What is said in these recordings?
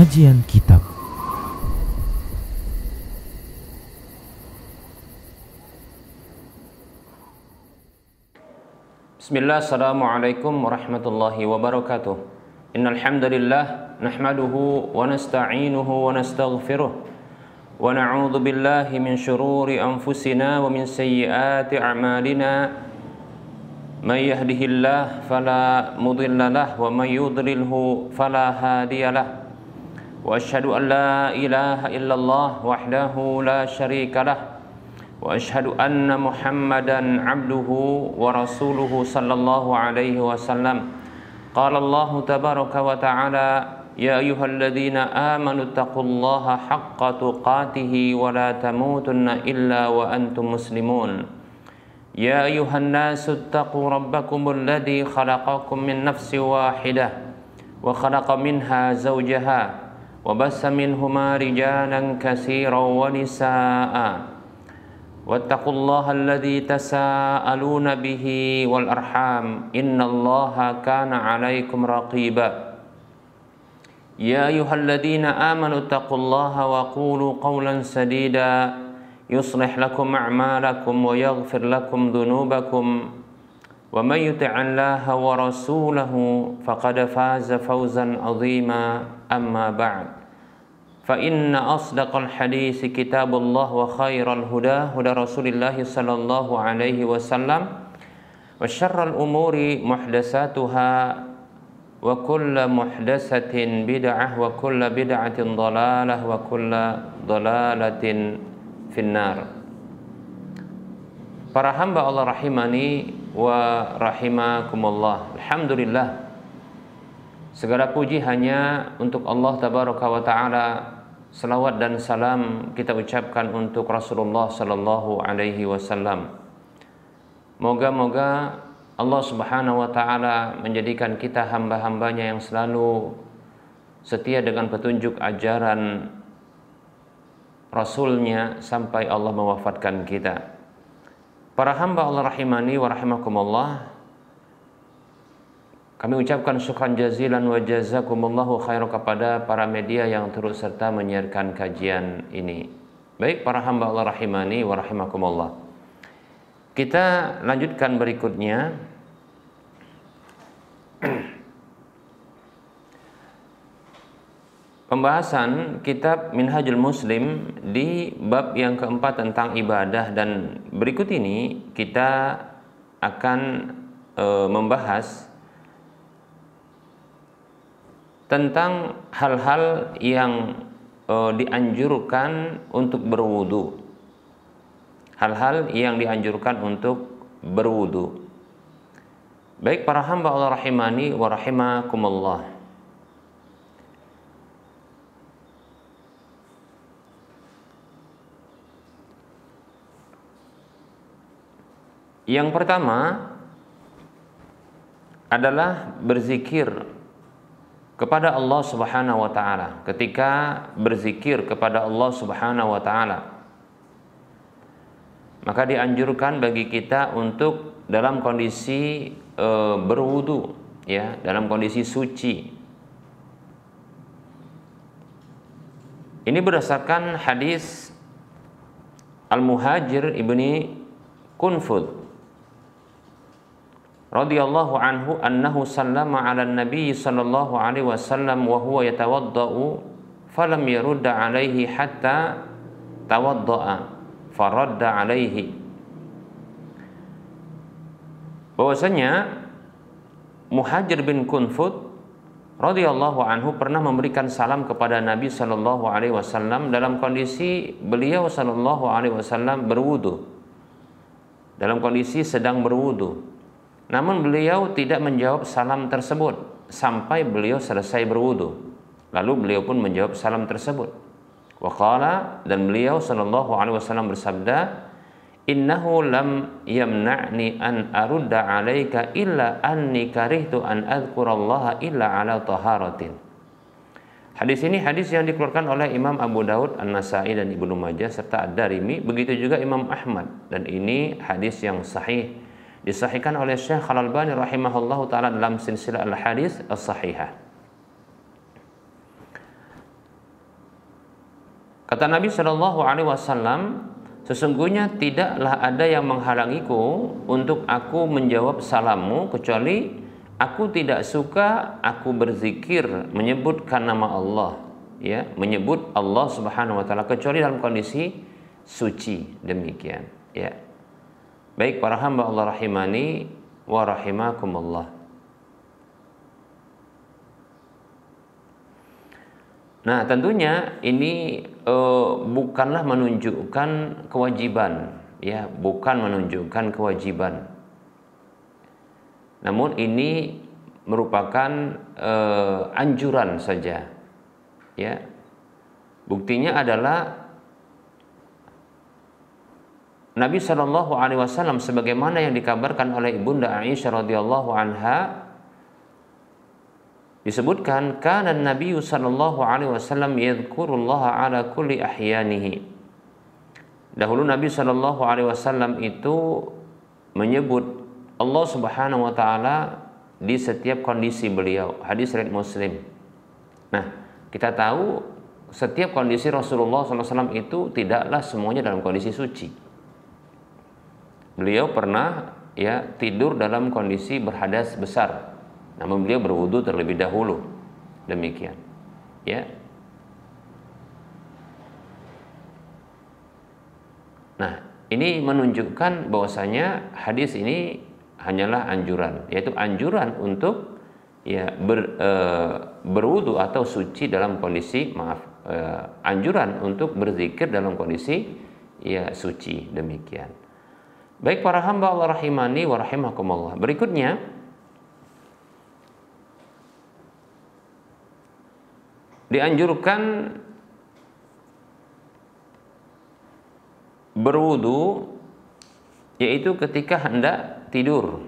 Kajian Kitab. Bismillah, assalamualaikum warahmatullahi wabarakatuh. Innal hamdalillah nahmaduhu wa nasta'inuhu wa nastaghfiruh wa na'udzu billahi min shururi anfusina wa min sayyiati a'malina. May yahdihillahu fala mudilla lahu wa may yudlilhu fala hadiya lahu. Wa asyhadu an la ilaha illallah wahdahu la syarika lahu. Wa asyhadu anna Muhammadan abduhu wa rasuluhu sallallahu alaihi wasallam. Qala Allah tabaraka wa ta'ala, ya ayyuhalladzina amanu taqullaha haqqa tuqatih wa la tamutunna illa wa antum muslimun. Ya ayyuhan nasu taqu rabbakumul ladzi khalaqakum min nafsin wahidah wa khalaqa minha zawjaha wa bassa minhuma rijalan katsiran wa nisaa'a. Wattaqullaha alladzi tasaaluna bihi wal arham innallaha kana 'alaikum raqiba. Ya ayyuhalladzina amanu taqullaha wa qulu qawlan sadida yuslih lakum a'malakum wa yaghfir lakum dhunubakum wa may yuti'illaha wa rasulahu faqad faza fawzan 'azima. Amma ba'd. Fa inna asdaqal hadits kitabullah wa khairal huda huda Rasulillah sallallahu alaihi wasallam wa syarral umuri muhdatsatuha wa kullu muhdatsatin bid'ah wa kullu bid'atin dhalalah wa kullu dhalalatin finnar. Para hamba Allah rahimani wa rahimakumullah. Alhamdulillah, segala puji hanya untuk Allah tabaraka wa ta'ala. Salawat dan salam kita ucapkan untuk Rasulullah sallallahu alaihi wasallam. Moga-moga Allah subhanahu wa ta'ala menjadikan kita hamba-hambanya yang selalu setia dengan petunjuk ajaran Rasulnya sampai Allah mewafatkan kita. Para hamba Allah rahimani wa rahimakumullah, kami ucapkan syukran jazilan wa jazakumullahu khairan kepada para media yang turut serta menyiarkan kajian ini. Baik para hamba Allah rahimani wa rahimakumullah, kita lanjutkan berikutnya. Pembahasan kitab Minhajul Muslim di bab yang keempat tentang ibadah, dan berikut ini kita akan membahas tentang hal-hal yang dianjurkan untuk berwudu. Hal-hal yang dianjurkan untuk berwudu. Baik para hamba Allah rahimani wa rahimakumullah, yang pertama adalah berzikir kepada Allah Subhanahu wa ta'ala. Ketika berzikir kepada Allah Subhanahu wa ta'ala, maka dianjurkan bagi kita untuk dalam kondisi berwudu, ya, dalam kondisi suci. Ini berdasarkan hadis Al-Muhajir ibni Kunfud radhiyallahu anhu annahu sallama ala nabi sallallahu alaihi wasallam wa huwa yatawaddau falam yarudda alaihi hatta tawaddaa faradda alaihi. Bahwasanya Muhajir bin Kunfud radhiyallahu anhu pernah memberikan salam kepada Nabi sallallahu alaihi wasallam dalam kondisi beliau sallallahu alaihi wasallam berwudu, dalam kondisi sedang berwudu. Namun beliau tidak menjawab salam tersebut sampai beliau selesai berwudu. Lalu beliau pun menjawab salam tersebut. Wa qala, dan beliau sallallahu alaihi wasallam bersabda, innahu lam yamna'ni an arudda 'alaika illa anni karihtu an adhkurallaha illa 'ala taharatin. Hadis ini hadis yang dikeluarkan oleh Imam Abu Daud, An-Nasai dan Ibnu Majah serta Ad-Darimi, begitu juga Imam Ahmad, dan ini hadis yang sahih. Disahihkan oleh Syekh Al-Albani rahimahullahu taala dalam silsilah al-hadis as-sahihah. Kata Nabi Shallallahu Alaihi Wasallam, sesungguhnya tidaklah ada yang menghalangiku untuk aku menjawab salammu kecuali aku tidak suka aku berzikir menyebutkan nama Allah, ya, menyebut Allah Subhanahu Wa Taala kecuali dalam kondisi suci. Demikian, ya. Baik para hamba Allah rahimani wa rahimakumullah. Nah, tentunya ini bukanlah menunjukkan kewajiban, ya, bukan menunjukkan kewajiban. Namun ini merupakan anjuran saja, ya. Buktinya adalah Nabi Shallallahu Alaihi Wasallam sebagaimana yang dikabarkan oleh ibunda Aisyah radhiyallahu anha, disebutkan kana Nabi sallallahu alaihi wasallam yadhkurullaha ala kulli ahyanihi. Dahulu Nabi sallallahu alaihi wasallam itu menyebut Allah Subhanahu wa taala di setiap kondisi beliau. Hadis riwayat Muslim. Nah, kita tahu setiap kondisi Rasulullah SAW itu tidaklah semuanya dalam kondisi suci. Beliau pernah, ya, tidur dalam kondisi berhadas besar. Namun beliau berwudu terlebih dahulu. Demikian, ya. Nah, ini menunjukkan bahwasanya hadis ini hanyalah anjuran, yaitu anjuran untuk, ya, berwudu atau suci dalam kondisi, anjuran untuk berzikir dalam kondisi, ya, suci. Demikian. Baik para hamba Allah rahimani wa rahimakumullah. Berikutnya, dianjurkan berwudu yaitu ketika hendak tidur.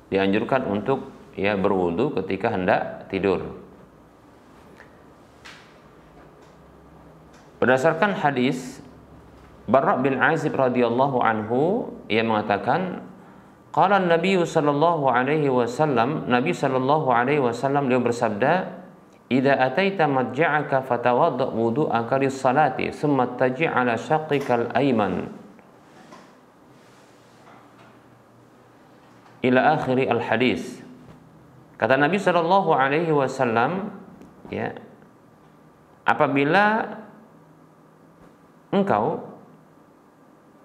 Dianjurkan untuk, ya, berwudu ketika hendak tidur. Berdasarkan hadis Barra bin Azib radhiyallahu anhu, ia mengatakan, qala Nabi sallallahu alaihi wasallam, Nabi sallallahu alaihi wasallam dia bersabda, idza ataita madja'aka fatawadda wudu'aka lis-salati thumma taji' 'ala shaqqikal ayman ila akhiri al-hadis. Kata Nabi sallallahu alaihi wasallam, ya, apabila engkau,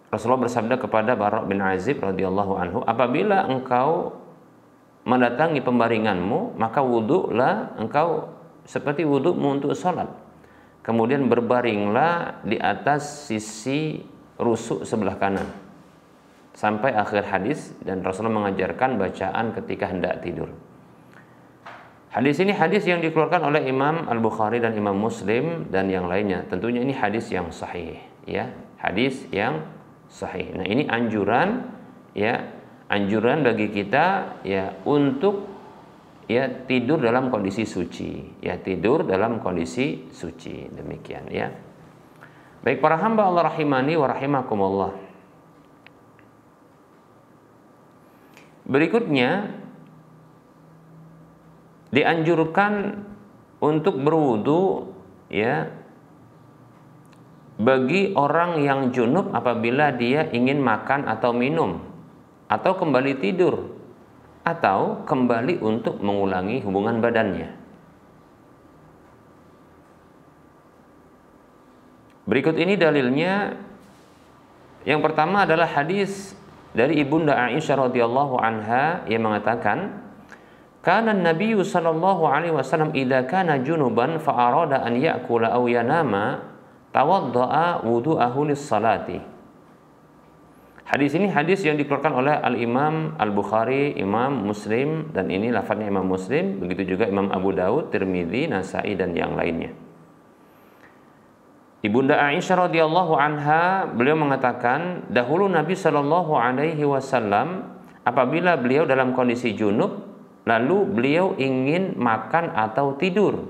Rasulullah bersabda kepada Barra bin Azib radhiyallahu anhu, apabila engkau mendatangi pembaringanmu, maka wudu'lah engkau seperti wudu'mu untuk sholat. Kemudian berbaringlah di atas sisi rusuk sebelah kanan sampai akhir hadis, dan Rasulullah mengajarkan bacaan ketika hendak tidur. Hadis ini hadis yang dikeluarkan oleh Imam Al-Bukhari dan Imam Muslim dan yang lainnya. Tentunya ini hadis yang sahih, ya, hadis yang sahih. Nah, ini anjuran, ya, anjuran bagi kita, ya, untuk, ya, tidur dalam kondisi suci, ya, tidur dalam kondisi suci. Demikian, ya. Baik para hamba Allah rahimani wa rahimakumullah. Berikutnya dianjurkan untuk berwudu, ya, bagi orang yang junub apabila dia ingin makan atau minum atau kembali tidur atau kembali untuk mengulangi hubungan badannya. Berikut ini dalilnya. Yang pertama adalah hadis dari ibunda Aisyah radhiyallahu anha yang mengatakan, kana Nabi sallallahu alaihi wasallam idza kana junuban fa arada an ya'kula aw yanama tawadda'a wudu'ahu lis-salati. Hadis ini hadis yang dikeluarkan oleh Al-Imam Al-Bukhari, Imam Muslim, dan ini lafadznya Imam Muslim, begitu juga Imam Abu Daud, Tirmidzi, Nasai, dan yang lainnya. Ibunda Aisyah radhiyallahu anha, beliau mengatakan, dahulu Nabi sallallahu alaihi wasallam apabila beliau dalam kondisi junub, lalu beliau ingin makan atau tidur.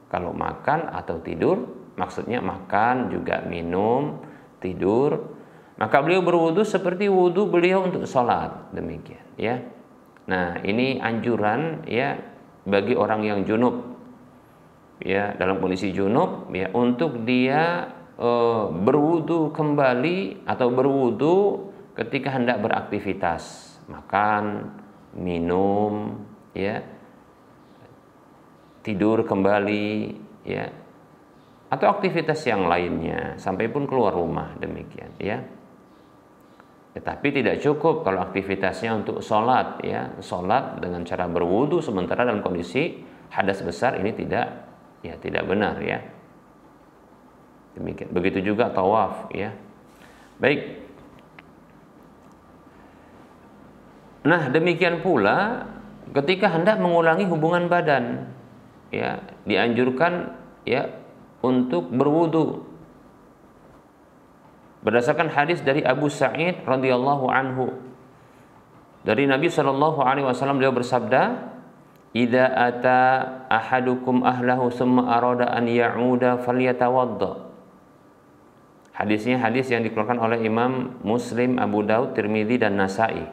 Kalau makan atau tidur, maksudnya makan juga minum, tidur, maka beliau berwudu seperti wudu beliau untuk sholat. Demikian, ya. Nah, ini anjuran, ya, bagi orang yang junub. ya dalam kondisi junub ya untuk dia berwudu kembali atau berwudu ketika hendak beraktivitas, makan, minum, ya, tidur kembali, ya, atau aktivitas yang lainnya, sampai pun keluar rumah, demikian, ya. Tetapi tidak cukup kalau aktivitasnya untuk sholat, ya, sholat dengan cara berwudu sementara dalam kondisi hadas besar, ini tidak benar, ya. Demikian. Begitu juga tawaf, ya. Baik. Nah, demikian pula ketika hendak mengulangi hubungan badan, ya, dianjurkan ya untuk berwudu. Berdasarkan hadis dari Abu Sa'id radhiyallahu anhu, dari Nabi sallallahu alaihi wasallam, beliau bersabda, "Idza ata ahadukum ahlahu tsumma arada an ya'uda falyatawadda." Hadisnya hadis yang dikeluarkan oleh Imam Muslim, Abu Daud, Tirmidzi dan Nasa'i.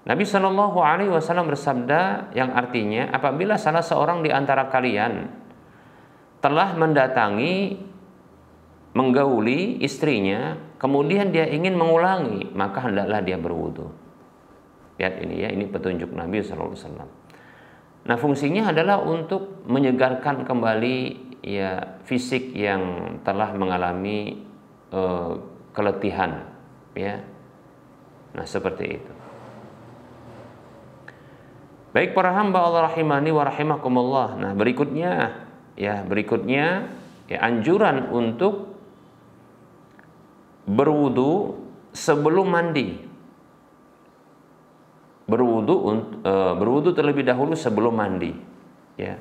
Nabi sallallahu alaihi wasallam bersabda yang artinya, apabila salah seorang di antara kalian telah mendatangi, menggauli istrinya, kemudian dia ingin mengulangi, maka hendaklah dia berwudu. Lihat ini, ya, ini petunjuk Nabi sallallahu alaihi wasallam. Nah, fungsinya adalah untuk menyegarkan kembali ya fisik yang telah mengalami keletihan, ya. Nah, seperti itu. Baik para hamba Allah rahimani wa rahimakumullah. Nah, berikutnya ya anjuran untuk berwudu sebelum mandi. Berwudu terlebih dahulu sebelum mandi, ya.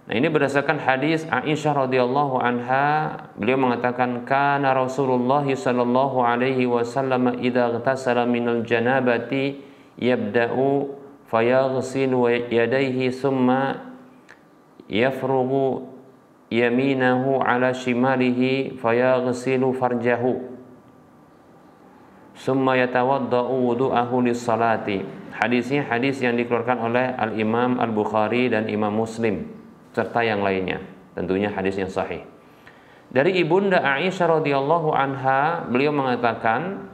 Nah, ini berdasarkan hadis Aisyah radhiyallahu anha, beliau mengatakan kana Rasulullah sallallahu alaihi wasallam idza ightasala minal janabati yabda'u fayaghsilu yadayhi thumma yafrugu yaminahu ala shimalihi fayaghsilu farjahu thumma yatawadda'u wudu'ahu lis-salati. Hadisnya hadis yang dikeluarkan oleh Al-Imam Al-Bukhari dan Imam Muslim serta yang lainnya, tentunya hadis yang sahih. Dari Ibunda Aisyah radhiyallahu anha, beliau mengatakan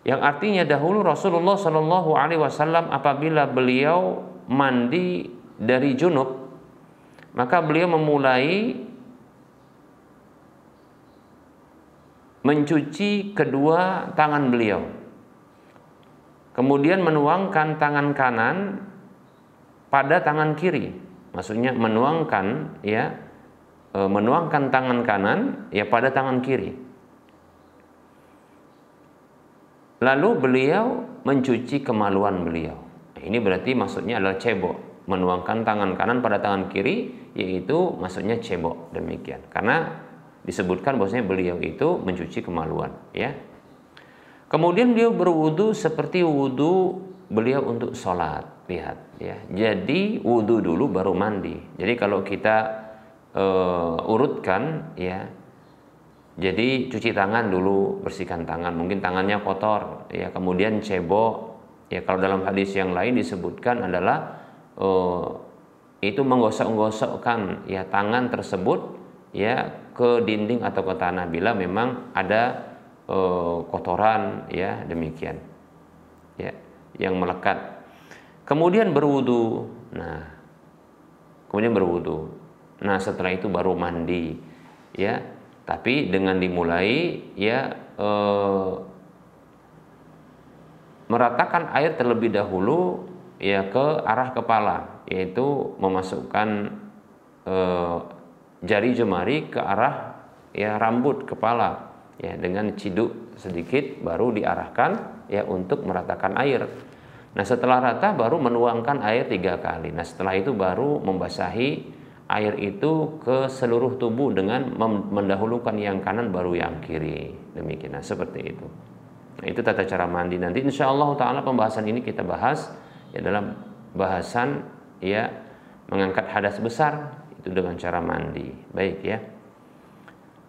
yang artinya dahulu Rasulullah Shallallahu alaihi wasallam apabila beliau mandi dari junub, maka beliau memulai mencuci kedua tangan beliau, kemudian menuangkan tangan kanan pada tangan kiri. Maksudnya menuangkan tangan kanan ya pada tangan kiri. Lalu beliau mencuci kemaluan beliau. Ini berarti maksudnya adalah cebok. Menuangkan tangan kanan pada tangan kiri, yaitu maksudnya cebok, demikian. Karena disebutkan bahwasanya beliau itu mencuci kemaluan, ya. Kemudian beliau berwudu seperti wudu beliau untuk sholat. Lihat, ya. Jadi wudu dulu baru mandi. Jadi kalau kita urutkan, ya. Jadi cuci tangan dulu, bersihkan tangan, mungkin tangannya kotor, ya. Kemudian cebok, ya. Kalau dalam hadis yang lain disebutkan adalah itu menggosok-gosokkan ya tangan tersebut ya ke dinding atau ke tanah bila memang ada kotoran, ya, demikian, ya, yang melekat. Kemudian berwudu. Nah, setelah itu baru mandi, ya. Tapi dengan dimulai ya meratakan air terlebih dahulu ya ke arah kepala, yaitu memasukkan jari jemari ke arah ya rambut kepala, ya, dengan ciduk sedikit baru diarahkan ya untuk meratakan air. Nah, setelah rata baru menuangkan air 3 kali. Nah, setelah itu baru membasahi air itu ke seluruh tubuh dengan mendahulukan yang kanan baru yang kiri. Demikian, nah, seperti itu. Nah, itu tata cara mandi. Nanti insyaallah ta'ala pembahasan ini kita bahas ya dalam bahasan ya mengangkat hadas besar itu dengan cara mandi. Baik, ya.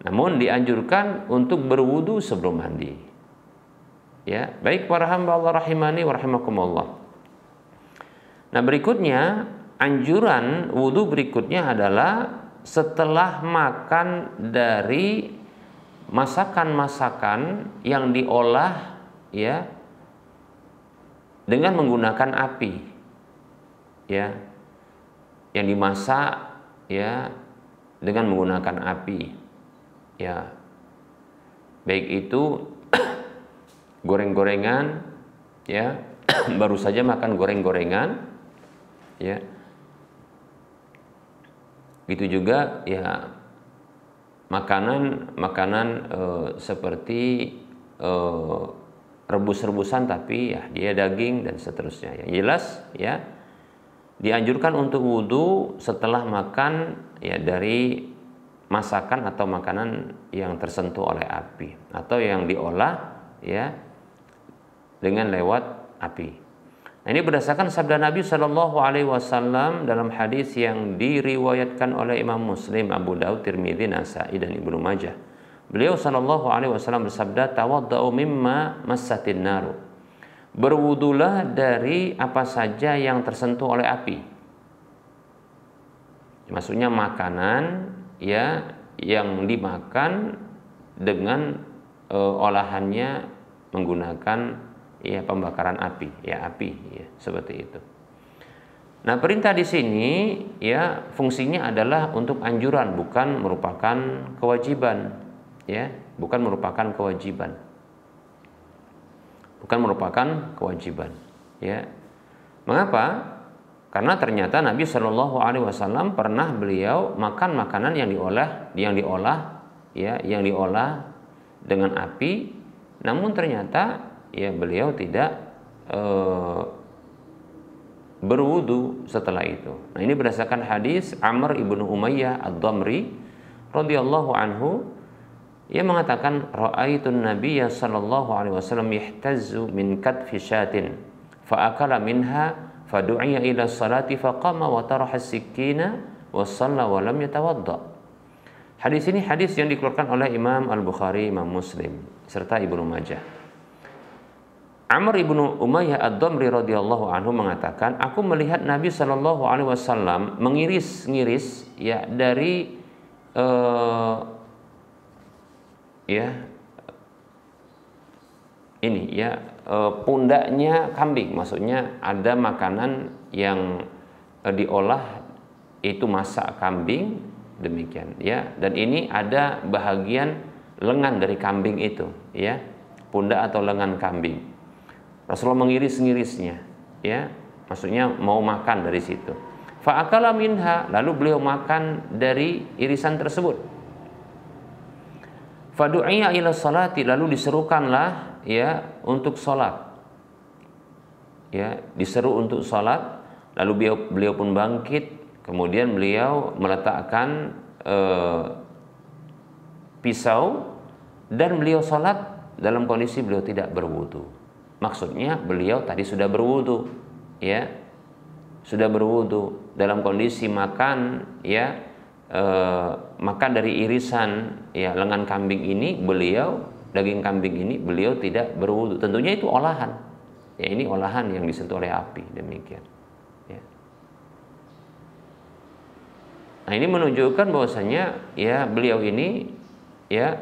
Namun dianjurkan untuk berwudu sebelum mandi. Ya, baik para hamba Allah rahimani wa rahimakumullah. Nah, berikutnya anjuran wudu berikutnya adalah setelah makan dari masakan-masakan yang diolah ya dengan menggunakan api, ya, yang dimasak ya dengan menggunakan api, ya, baik itu goreng-gorengan, ya, baru saja makan goreng-gorengan, ya. Itu juga ya makanan seperti rebus-rebusan tapi ya dia daging dan seterusnya. Yang jelas ya dianjurkan untuk wudu setelah makan ya dari masakan atau makanan yang tersentuh oleh api atau yang diolah ya dengan lewat api. Nah, ini berdasarkan sabda Nabi Shallallahu Alaihi Wasallam dalam hadis yang diriwayatkan oleh Imam Muslim, Abu Daud, Tirmidzi, Nasai dan Ibnu Majah. Beliau Shallallahu Alaihi Wasallam bersabda, "Tawaddau mimma massatin naru." Berwudulah dari apa saja yang tersentuh oleh api. Maksudnya makanan ya yang dimakan dengan olahannya menggunakan ya pembakaran api, ya api, ya seperti itu. Nah, perintah di sini ya fungsinya adalah untuk anjuran, bukan merupakan kewajiban, ya, bukan merupakan kewajiban, ya. Mengapa? Karena ternyata Nabi Shallallahu Alaihi Wasallam pernah beliau makan makanan yang diolah dengan api, namun ternyata ya beliau tidak berwudu setelah itu. Nah, ini berdasarkan hadis Amr ibnu Umayyah ad-Damri radhiyallahu anhu, ia mengatakan ra'aitun nabiyya sallallahu alaihi wasallam yahtazzu min katfi syatin fa akala minha fa du'iya ila salati fa qama wa taraha as-sikina wa shalla wa lam yatawadda. Hadis ini hadis yang dikeluarkan oleh Imam Al-Bukhari, Imam Muslim serta Ibnu Majah. Amr ibnu Umayyah ad-Damri radhiyallahu anhu mengatakan, aku melihat Nabi Shallallahu Alaihi Wasallam mengiris-ngiris ya dari pundaknya kambing. Maksudnya ada makanan yang diolah itu masak kambing demikian ya, dan ini ada bahagian lengan dari kambing itu ya, pundak atau lengan kambing. Rasulullah mengiris-ngirisnya, ya, maksudnya mau makan dari situ. Fa'akala minha, lalu beliau makan dari irisan tersebut. Fadu'iya ila salati, lalu diserukanlah, ya, untuk salat. Ya, diseru untuk salat, lalu beliau pun bangkit, kemudian beliau meletakkan pisau dan beliau salat dalam kondisi beliau tidak berwudu. Maksudnya beliau tadi sudah berwudu, ya, sudah berwudu dalam kondisi makan, ya, makan dari irisan, ya, lengan kambing ini, daging kambing ini, beliau tidak berwudu. Tentunya itu olahan, ya, ini olahan yang disentuh oleh api, demikian. Ya. Nah, ini menunjukkan bahwasanya, ya, beliau ini, ya,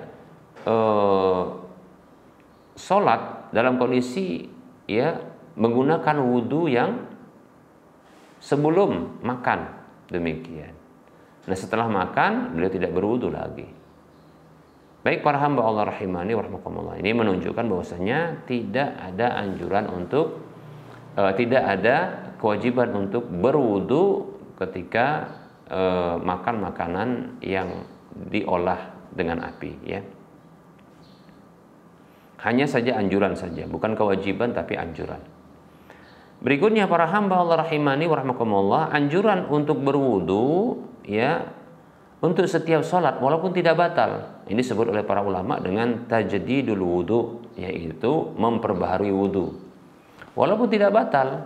sholat dalam kondisi ya menggunakan wudu yang sebelum makan, demikian. Nah, setelah makan beliau tidak berwudu lagi. Baik para hamba Allah rahimani wa rahmakumullah, ini menunjukkan bahwasanya tidak ada anjuran untuk tidak ada kewajiban untuk berwudu ketika makan makanan yang diolah dengan api, ya. Hanya saja anjuran saja, bukan kewajiban tapi anjuran. Berikutnya para hamba Allah rahimani wa rahmakumullah, anjuran untuk berwudu ya untuk setiap sholat walaupun tidak batal. Ini disebut oleh para ulama dengan tajdidul wudu, yaitu memperbaharui wudu. Walaupun tidak batal,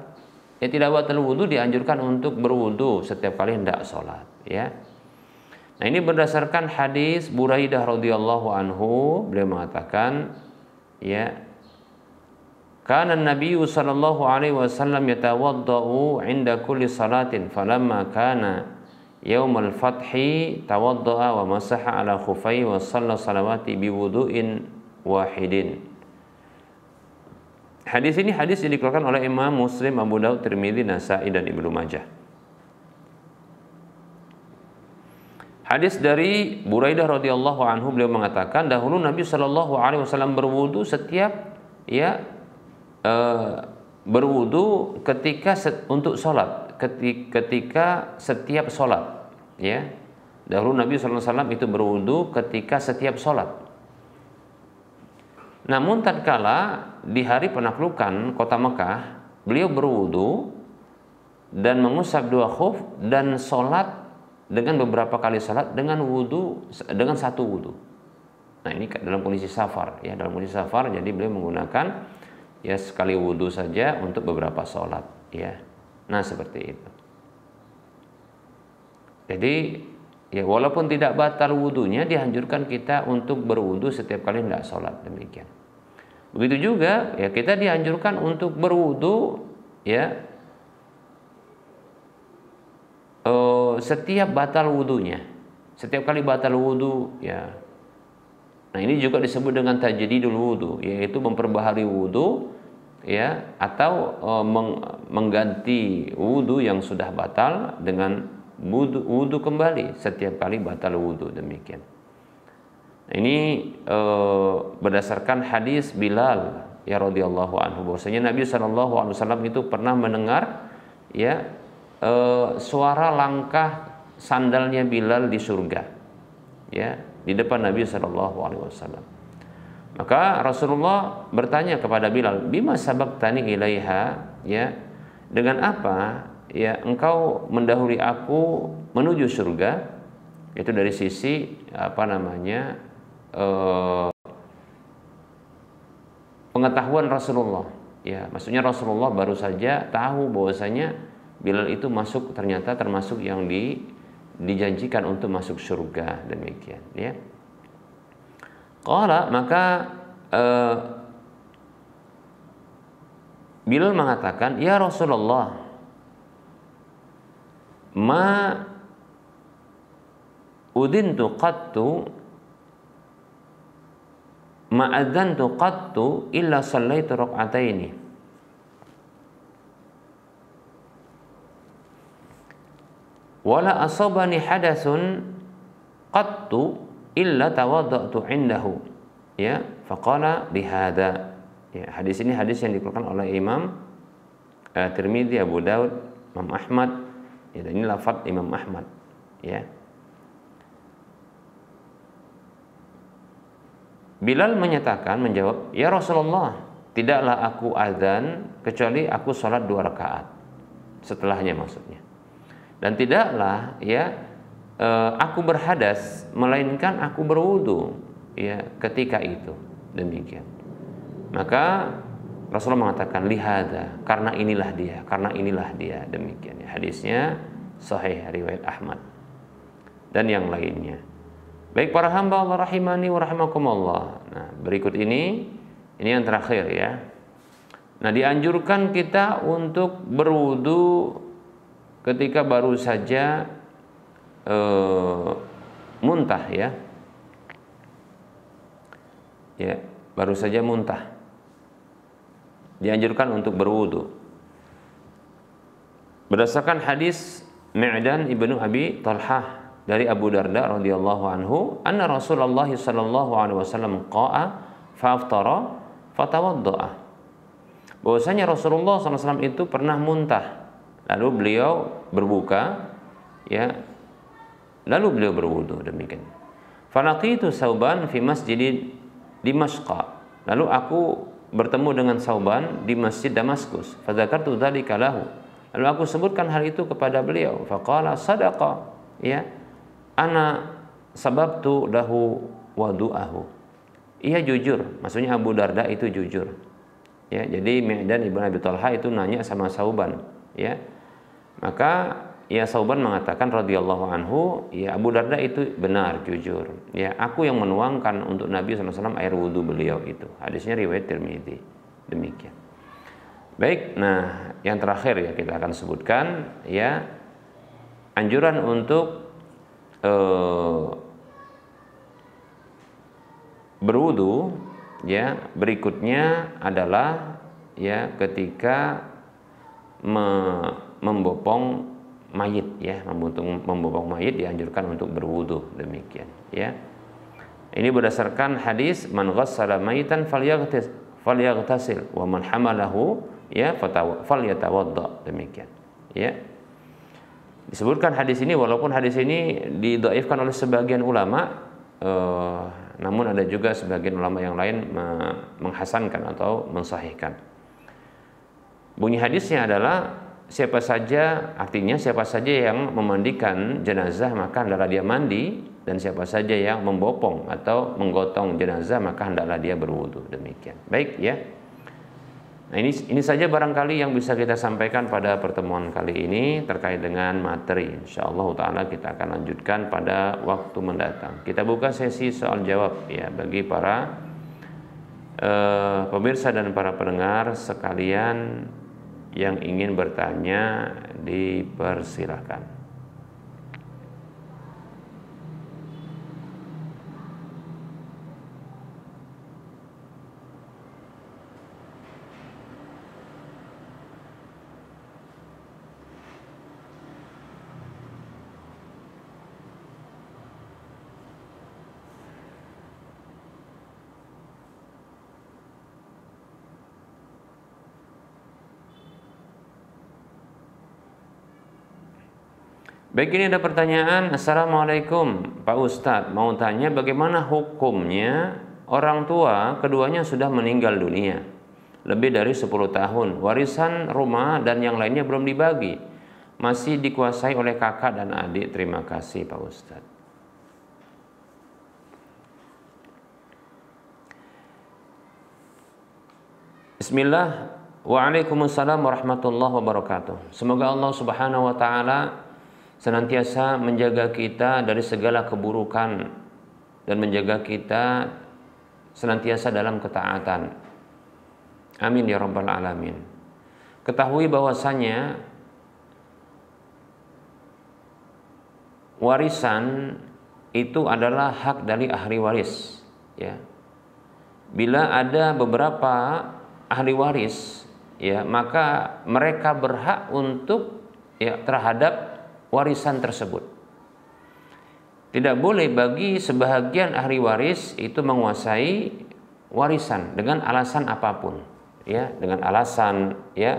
ya tidak batal wudu, dianjurkan untuk berwudu setiap kali hendak sholat, ya. Nah, ini berdasarkan hadis Buraidah radhiyallahu anhu, beliau mengatakan, ya, Kana Nabi sallallahu alaihi wasallam yatawaddau 'inda kulli salatin falamma kana yaumal fathi tawaddaa wa masaha ala khufai wa shalla salawati biwudu'in wahidin. Hadis ini hadis yang dikeluarkan oleh Imam Muslim, Abu Daud, Tirmidzi, Nasa'i dan Ibnu Majah. Hadis dari Buraidah radhiyallahu anhu, beliau mengatakan dahulu Nabi sallallahu alaihi wasallam berwudu setiap berwudu ketika untuk sholat, ketika setiap sholat, ya. Dahulu Nabi SAW itu berwudu ketika setiap sholat. Namun tatkala di hari penaklukan kota Mekah, beliau berwudu dan mengusap 2 khuf dan sholat dengan beberapa kali sholat dengan satu wudu. Nah, ini dalam kondisi safar, ya, dalam kondisi safar, jadi beliau menggunakan ya sekali wudu saja untuk beberapa sholat, ya. Nah, seperti itu. Jadi ya walaupun tidak batal wudunya, dianjurkan kita untuk berwudu setiap kali hendak sholat, demikian. Begitu juga ya kita dianjurkan untuk berwudu ya setiap batal wudunya, setiap kali batal wudu, ya. Nah, ini juga disebut dengan tajdidul wudu, yaitu memperbaharui wudu, ya, atau mengganti wudu yang sudah batal dengan wudu kembali setiap kali batal wudu, demikian. Nah, ini berdasarkan hadis Bilal ya radhiyallahu anhu, bahwasanya Nabi SAW itu pernah mendengar ya suara langkah sandalnya Bilal di surga, ya, di depan Nabi SAW. Maka Rasulullah bertanya kepada Bilal, bima sabaqtani ilaiha, ya, dengan apa ya engkau mendahului aku menuju surga? Itu dari sisi pengetahuan Rasulullah, ya, maksudnya Rasulullah baru saja tahu bahwasanya Bilal itu ternyata termasuk yang dijanjikan untuk masuk surga, demikian, ya. Qala, maka Bilal mengatakan, ya Rasulullah, ma udintu qattu ma adzantu qattu illa sallaitu rak'ataini. Wala asabani hadasun qattu illa tawaddatu indahu, ya, faqala bihada. Ya, hadis ini hadis yang dikeluarkan oleh Imam Tirmidzi, Abu Daud, Imam Ahmad, ya, dan ini lafaz Imam Ahmad, ya. Bilal menjawab, ya Rasulullah, tidaklah aku azan kecuali aku sholat 2 rakaat setelahnya, maksudnya. Dan tidaklah ya aku berhadas melainkan aku berwudu ya ketika itu, demikian. Maka Rasulullah mengatakan lihada, karena inilah dia, demikian, ya. Hadisnya sahih riwayat Ahmad dan yang lainnya. Baik para hamba Allah rahimani wa rahimakumullah. Nah, berikut ini yang terakhir, ya. Nah, dianjurkan kita untuk berwudu ketika baru saja muntah, ya. Ya, baru saja muntah. Dianjurkan untuk berwudu. Berdasarkan hadis Mi'dan ibnu Abi Talhah dari Abu Darda radhiyallahu anhu, anna Rasulullah sallallahu alaihi wasallam qa'a fa'aftara fatawadda'a. Bahwasanya Rasulullah SAW itu pernah muntah, lalu beliau berbuka, ya, lalu beliau berwudu, demikian. Falaqitu Sauban fi masjid Dimashq. Lalu aku bertemu dengan Sauban di Masjid Damaskus. Fadzakartu dzalika lahu. Lalu aku sebutkan hal itu kepada beliau. Faqala sadaqa, ya, ana sababtu lahu wadu'ahu. Ia jujur, maksudnya Abu Darda itu jujur. Ya, jadi Mi'dan ibn Abi Talha itu nanya sama Sauban, ya. Maka ya Sauban mengatakan radhiyallahu anhu, ya Abu Darda itu benar, jujur. Ya, aku yang menuangkan untuk Nabi SAW air wudu beliau itu. Hadisnya riwayat Tirmidzi. Demikian. Baik, nah yang terakhir ya kita akan sebutkan ya anjuran untuk berwudu ya berikutnya adalah ya ketika membopong mayit ya, membopong mayit dianjurkan untuk berwudu demikian ya. Ini berdasarkan hadis man ghassala mayitan falyaghtasil wa man hamalahu ya falyatawadda demikian ya. Disebutkan hadis ini walaupun hadis ini didhaifkan oleh sebagian ulama namun ada juga sebagian ulama yang lain menghasankan atau mensahihkan. Bunyi hadisnya adalah siapa saja, artinya siapa saja yang memandikan jenazah maka hendaklah dia mandi, dan siapa saja yang membopong atau menggotong jenazah maka hendaklah dia berwudu demikian. Baik ya. Nah ini saja barangkali yang bisa kita sampaikan pada pertemuan kali ini terkait dengan materi. Insyaallah taala kita akan lanjutkan pada waktu mendatang. Kita buka sesi soal jawab ya bagi para pemirsa dan para pendengar sekalian yang ingin bertanya dipersilahkan. Baik, ini ada pertanyaan. Assalamualaikum Pak Ustadz, mau tanya bagaimana hukumnya orang tua keduanya sudah meninggal dunia lebih dari 10 tahun, warisan rumah dan yang lainnya belum dibagi, masih dikuasai oleh kakak dan adik. Terima kasih Pak Ustadz. Bismillah. Waalaikumsalam warahmatullahi wabarakatuh. Semoga Allah Subhanahu wa taala senantiasa menjaga kita dari segala keburukan dan menjaga kita senantiasa dalam ketaatan. Amin ya rabbal alamin. Ketahui bahwasanya warisan itu adalah hak dari ahli waris ya. Bila ada beberapa ahli waris ya, maka mereka berhak untuk ya terhadap warisan tersebut. Tidak boleh bagi sebahagian ahli waris itu menguasai warisan dengan alasan apapun, ya, dengan alasan ya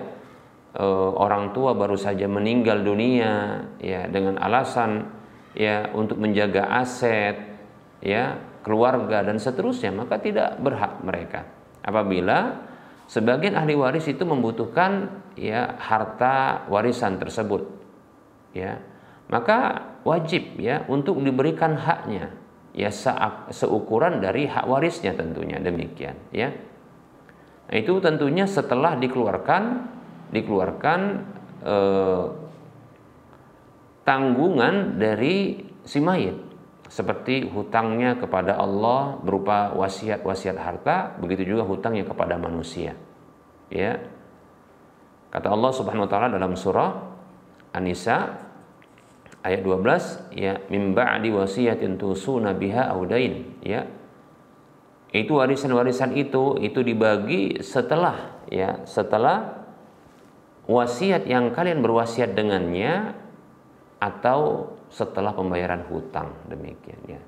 orang tua baru saja meninggal dunia, ya, dengan alasan ya untuk menjaga aset, ya, keluarga dan seterusnya, maka tidak berhak mereka. Apabila sebagian ahli waris itu membutuhkan ya harta warisan tersebut, ya, maka wajib ya untuk diberikan haknya ya seukuran dari hak warisnya tentunya demikian ya. Nah, itu tentunya setelah dikeluarkan tanggungan dari si mayit seperti hutangnya kepada Allah berupa wasiat harta, begitu juga hutangnya kepada manusia ya. Kata Allah Subhanahu wa taala dalam surah An-Nisa ayat 12 ya, mim ba'di wasiyatin tusuna biha audain ya. Itu warisan-warisan itu dibagi setelah wasiat yang kalian berwasiat dengannya atau setelah pembayaran hutang demikian ya.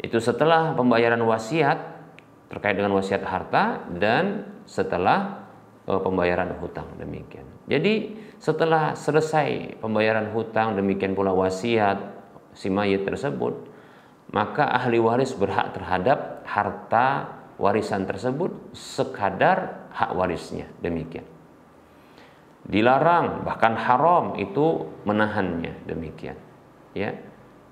Itu setelah pembayaran wasiat terkait dengan wasiat harta dan setelah pembayaran hutang demikian. Jadi setelah selesai pembayaran hutang demikian pula wasiat si mayit tersebut, maka ahli waris berhak terhadap harta warisan tersebut sekadar hak warisnya demikian. Dilarang bahkan haram itu menahannya demikian ya.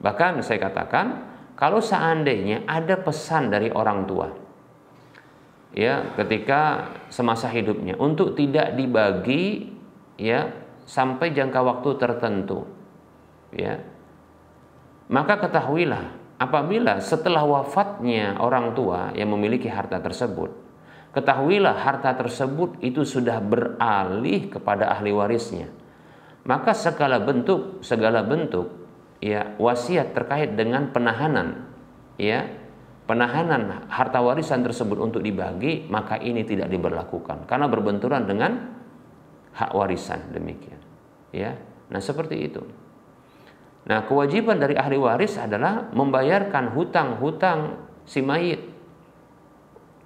Bahkan saya katakan kalau seandainya ada pesan dari orang tua ya ketika semasa hidupnya untuk tidak dibagi ya sampai jangka waktu tertentu ya, maka ketahuilah apabila setelah wafatnya orang tua yang memiliki harta tersebut, ketahuilah harta tersebut itu sudah beralih kepada ahli warisnya. Maka segala bentuk ya wasiat terkait dengan penahanan harta warisan tersebut untuk dibagi, maka ini tidak diberlakukan karena berbenturan dengan hak warisan, demikian. Ya. Nah, seperti itu. Nah, kewajiban dari ahli waris adalah membayarkan hutang-hutang si mayit.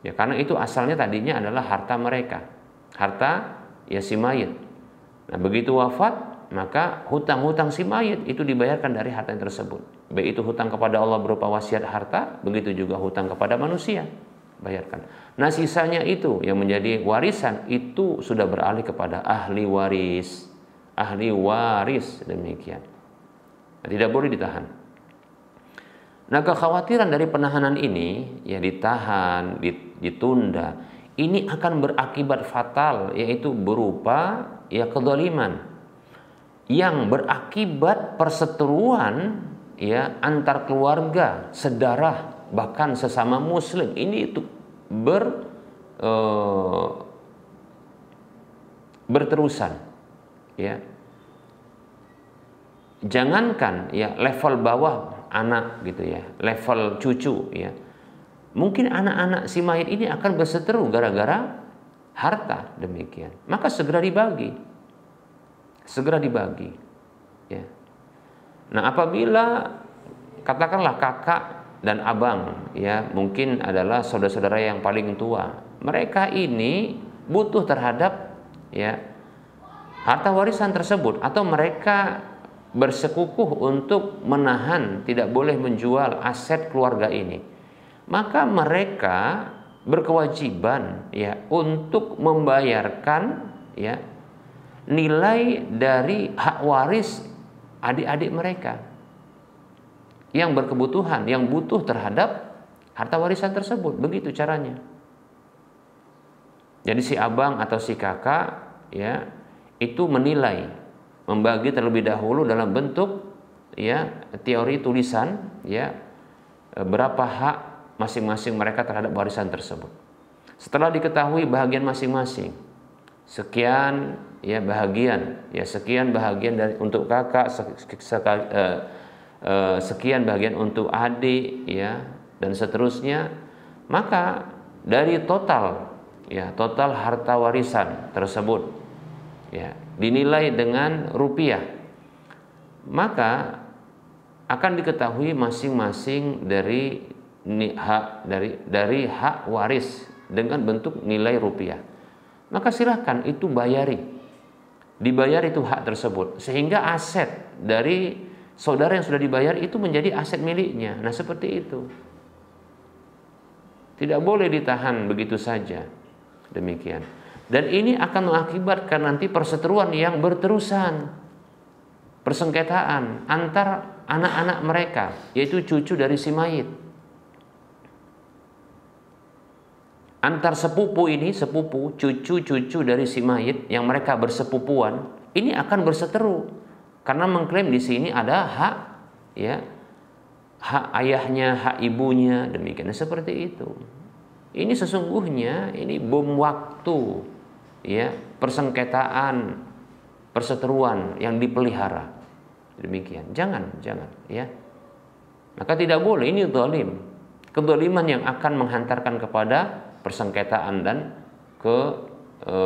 Ya, karena itu asalnya tadinya adalah harta mereka. Harta ya si mayit. Nah, begitu wafat, maka hutang-hutang si mayit itu dibayarkan dari harta tersebut. Baik itu hutang kepada Allah berupa wasiat harta, begitu juga hutang kepada manusia, bayarkan. Nah, sisanya itu yang menjadi warisan itu sudah beralih kepada ahli waris. Ahli waris, demikian. Tidak boleh ditahan. Nah, kekhawatiran dari penahanan ini, ya ditahan, ditunda, ini akan berakibat fatal, yaitu berupa ya kezaliman yang berakibat perseteruan ya antar keluarga, sedarah, bahkan sesama muslim. Ini itu berterusan, ya. Jangankan ya level bawah anak gitu ya, level cucu ya. Mungkin anak-anak si mayit ini akan berseteru gara-gara harta, demikian. Maka segera dibagi. Segera dibagi. Ya. Nah, apabila katakanlah kakak dan abang ya, mungkin adalah saudara-saudara yang paling tua. Mereka ini butuh terhadap ya harta warisan tersebut, atau mereka bersekukuh untuk menahan, tidak boleh menjual aset keluarga ini, maka mereka berkewajiban ya untuk membayarkan ya nilai dari hak waris adik-adik mereka yang berkebutuhan, yang butuh terhadap harta warisan tersebut. Begitu caranya. Jadi si abang atau si kakak ya itu menilai, membagi terlebih dahulu dalam bentuk ya teori tulisan ya berapa hak masing-masing mereka terhadap warisan tersebut. Setelah diketahui bahagian masing-masing, sekian ya bahagian dari untuk kakak, sekian bahagian untuk adik ya dan seterusnya, maka dari total harta warisan tersebut ya dinilai dengan rupiah, maka akan diketahui masing-masing dari hak waris dengan bentuk nilai rupiah. Maka silahkan itu dibayar itu hak tersebut, sehingga aset dari saudara yang sudah dibayar itu menjadi aset miliknya. Nah, seperti itu. Tidak boleh ditahan begitu saja, demikian. Dan ini akan mengakibatkan nanti perseteruan yang berterusan, persengketaan antar anak-anak mereka, yaitu cucu dari si mayit. Antar sepupu ini, cucu dari si mayit yang mereka bersepupuan, ini akan berseteru karena mengklaim di sini ada hak ayahnya, hak ibunya, demikian. Seperti itu. Ini sesungguhnya ini bom waktu ya persengketaan, perseteruan yang dipelihara, demikian. Jangan ya. Maka tidak boleh, ini zalim, kezaliman yang akan menghantarkan kepada persengketaan dan ke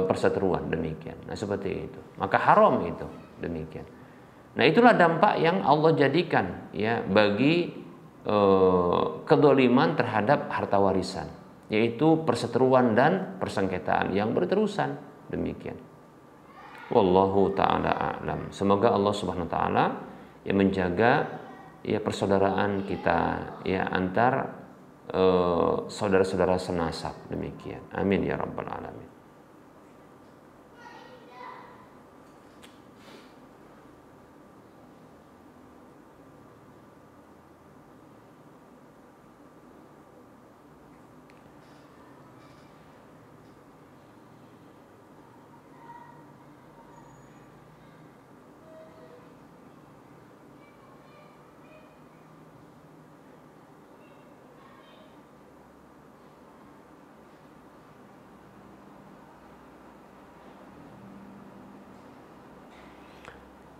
perseteruan, demikian. Nah, seperti itu. Maka haram itu, demikian. Nah, itulah dampak yang Allah jadikan ya bagi kezaliman terhadap harta warisan, yaitu perseteruan dan persengketaan yang berterusan, demikian. Wallahu ta'ala a'lam. Semoga Allah Subhanahu wa taala yang menjaga ya persaudaraan kita ya antar saudara-saudara senasab, demikian. Amin ya rabbal alamin.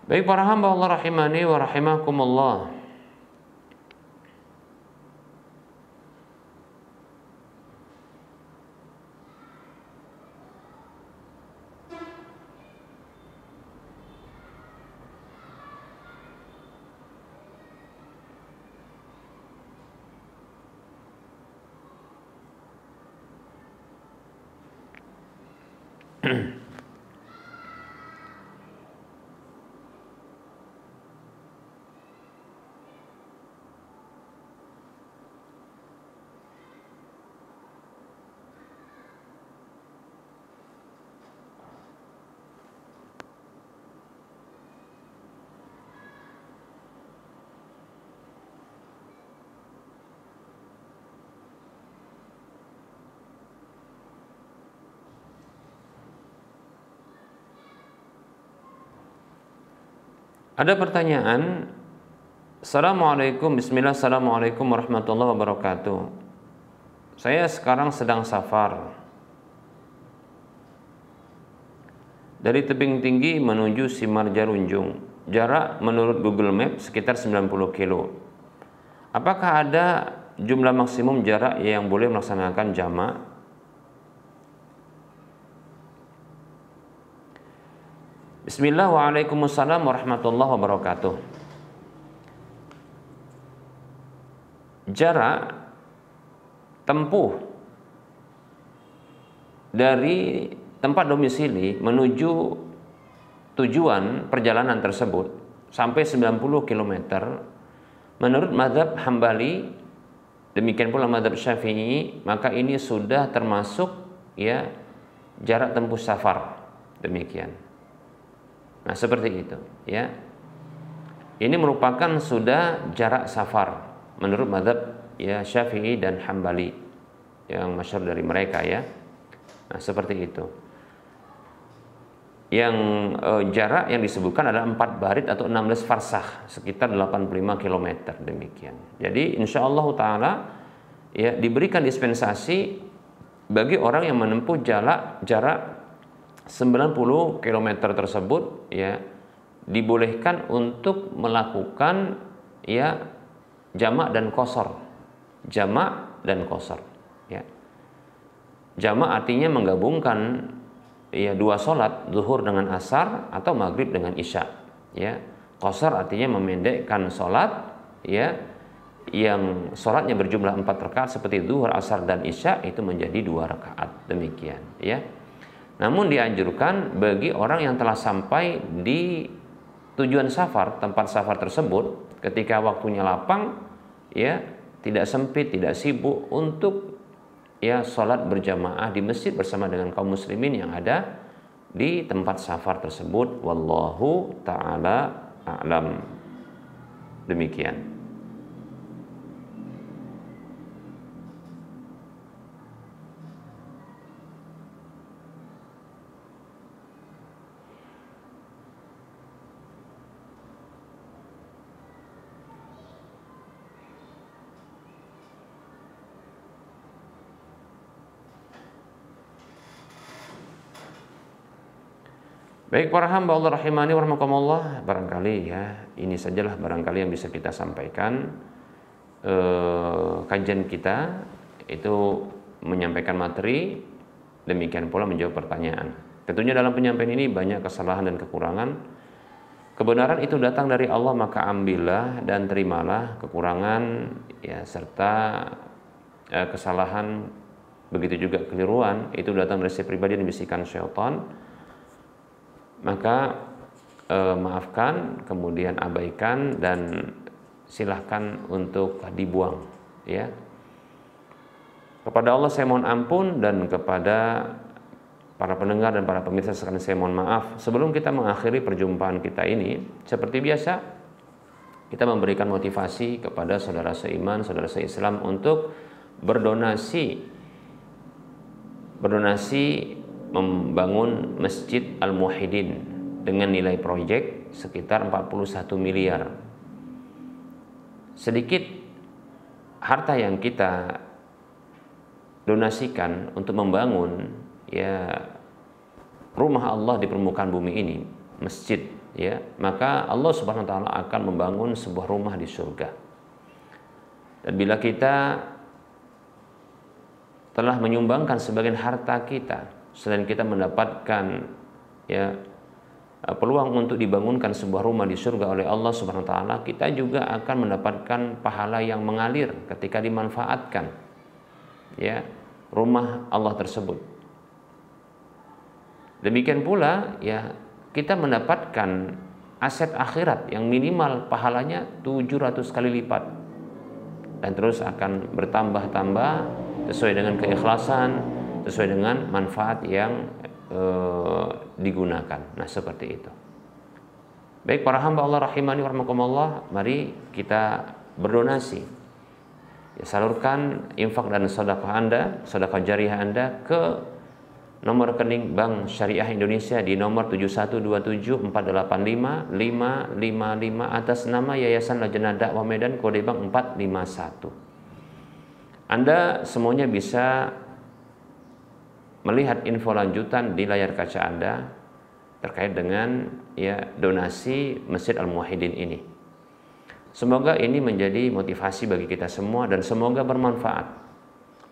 Baik para hamba Allah rahimani wa rahimakumullah. Ada pertanyaan, Assalamualaikum, Bismillah, Assalamualaikum warahmatullahi wabarakatuh. Saya sekarang sedang safar dari tebing tinggi menuju Simar Jarunjung. Jarak menurut Google Maps sekitar 90 kilo. Apakah ada jumlah maksimum jarak yang boleh melaksanakan jamak? Bismillah, waalaikumsalam warahmatullahi wabarakatuh. Jarak tempuh dari tempat domisili menuju tujuan perjalanan tersebut sampai 90 km menurut mazhab Hambali, demikian pula mazhab Syafi'i, maka ini sudah termasuk ya jarak tempuh safar. Demikian. Nah, seperti itu, ya. Ini merupakan sudah jarak safar menurut mazhab ya Syafi'i dan Hambali yang masyhur dari mereka, ya. Nah, seperti itu. Yang jarak yang disebutkan adalah 4 barid atau 16 farsakh, sekitar 85 km, demikian. Jadi insyaallah taala ya diberikan dispensasi bagi orang yang menempuh jarak 90 km tersebut, ya, dibolehkan untuk melakukan ya jamak dan qashar. Jamak dan qashar, ya. Jamak artinya menggabungkan ya 2 sholat, zuhur dengan asar atau maghrib dengan isya, ya. Qashar artinya memendekkan sholat, ya, yang sholatnya berjumlah 4 rakaat seperti zuhur, asar dan isya itu menjadi 2 rakaat, demikian, ya. Namun dianjurkan bagi orang yang telah sampai di tujuan safar, tempat safar tersebut, ketika waktunya lapang, ya, tidak sempit, tidak sibuk, untuk ya sholat berjamaah di masjid bersama dengan kaum muslimin yang ada di tempat safar tersebut. Wallahu ta'ala a'lam. Demikian. Baik para hamba Allah rahimani wa rahmakumullah, barangkali ya ini sajalah barangkali yang bisa kita sampaikan. Kajian kita itu menyampaikan materi, demikian pula menjawab pertanyaan. Tentunya dalam penyampaian ini banyak kesalahan dan kekurangan. Kebenaran itu datang dari Allah, maka ambillah dan terimalah. Kekurangan ya serta kesalahan, begitu juga keliruan, itu datang dari si pribadi dan bisikan syaitan. Maka maafkan, kemudian abaikan, dan silahkan untuk dibuang, ya. Kepada Allah saya mohon ampun, dan kepada para pendengar dan para pemirsa sekalian saya mohon maaf. Sebelum kita mengakhiri perjumpaan kita ini, seperti biasa kita memberikan motivasi kepada saudara seiman, saudara seislam untuk berdonasi membangun Masjid Al-Muwahhidin dengan nilai proyek sekitar 41 miliar. Sedikit harta yang kita donasikan untuk membangun ya rumah Allah di permukaan bumi ini, masjid, ya, maka Allah Subhanahu wa taala akan membangun sebuah rumah di surga. Dan bila kita telah menyumbangkan sebagian harta kita, selain kita mendapatkan ya peluang untuk dibangunkan sebuah rumah di surga oleh Allah Subhanahu wa taala, kita juga akan mendapatkan pahala yang mengalir ketika dimanfaatkan ya rumah Allah tersebut. Demikian pula ya kita mendapatkan aset akhirat yang minimal pahalanya 700 kali lipat dan terus akan bertambah-tambah sesuai dengan keikhlasan, sesuai dengan manfaat yang digunakan. Nah, seperti itu. Baik para hamba Allah rahimani wa rahmakumullah, mari kita berdonasi. Ya, salurkan infak dan sedekah Anda, sedekah jariah Anda ke nomor rekening Bank Syariah Indonesia di nomor 7127485555 atas nama Yayasan Lajnah Dakwah Medan, kode bank 451. Anda semuanya bisa melihat info lanjutan di layar kaca Anda terkait dengan ya donasi Masjid Al-Muwahhidin ini. Semoga ini menjadi motivasi bagi kita semua dan semoga bermanfaat.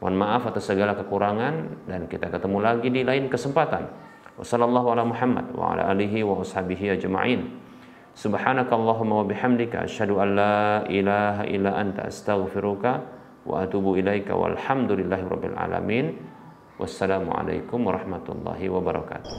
Mohon maaf atas segala kekurangan dan kita ketemu lagi di lain kesempatan. Wassallallahu ala Muhammad wa ala alihi wa ashabihi ajma'in. Subhanakallahumma wa bihamdika asyhadu an la ilaha illa anta astaghfiruka wa atubu ilaika walhamdulillahi rabbil alamin. Wassalamualaikum warahmatullahi wabarakatuh.